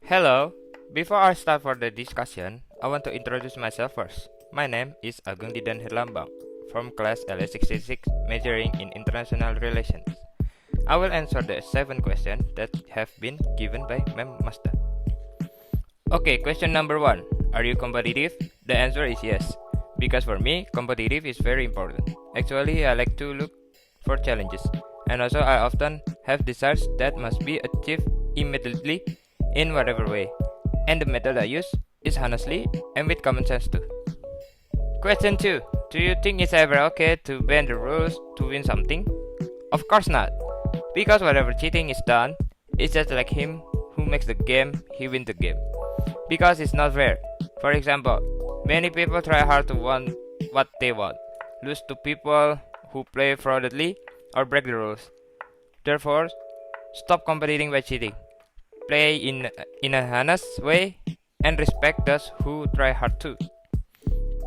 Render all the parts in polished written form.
Hello. Before I start for the discussion, I want to introduce myself first. My name is Agung Didan Herlambang from class LA66 majoring in international relations. I will answer the 7 questions that have been given by Ma'am Masta. Okay, question number 1. Are you competitive? The answer is yes. Because for me, competitive is very important. Actually, I like to look for challenges. And also I often have desires that must be achieved immediately in whatever way. And the method I use is honestly and with common sense too. Question 2. Do you think it's ever okay to bend the rules to win something? Of course not. Because whatever cheating is done, it's just like him who makes the game, he wins the game. Because it's not fair. For example, many people try hard to want what they want, lose to people who play fraudulently or break the rules. Therefore, stop competing by cheating. Play in a honest way and respect those who try hard too.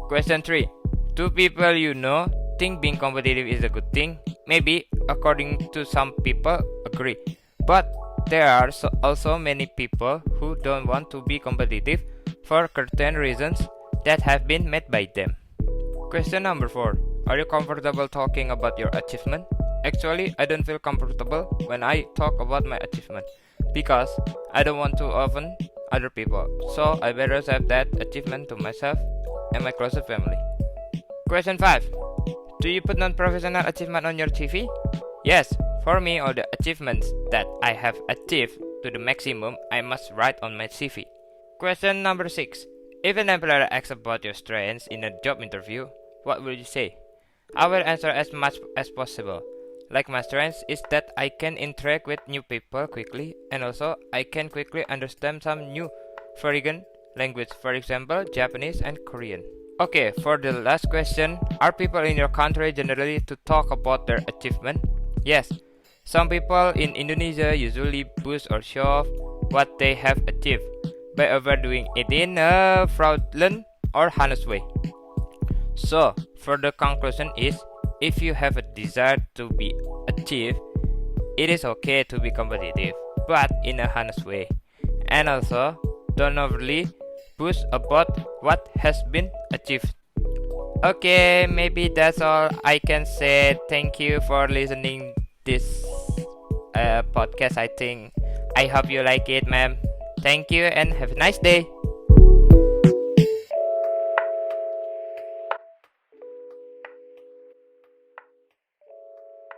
Question 3. Do people you know think being competitive is a good thing? Maybe, according to some people, agree. But there are also many people who don't want to be competitive for certain reasons that have been made by them. Question number 4. Are you comfortable talking about your achievement? Actually, I don't feel comfortable when I talk about my achievement because I don't want to offend other people. So I better save that achievement to myself and my closest family. Question 5. Do you put non-professional achievement on your CV? Yes, for me all the achievements that I have achieved to the maximum I must write on my CV. Question number 6. If an employer asks about your strengths in a job interview, what will you say? I will answer as much as possible. Like my strengths is that I can interact with new people quickly and also I can quickly understand some new foreign language, for example Japanese and Korean. Okay, for the last question, are people in your country generally to talk about their achievement? Yes, some people in Indonesia usually boast or show off what they have achieved by overdoing it in a fraudulent or honest way. So, for the conclusion is, if you have a desire to be achieved, it is okay to be competitive, but in a honest way. And also, don't overly boast about what has been achieved. Okay, maybe that's all I can say. Thank you for listening this podcast. I hope you like it, ma'am. Thank you and have a nice day.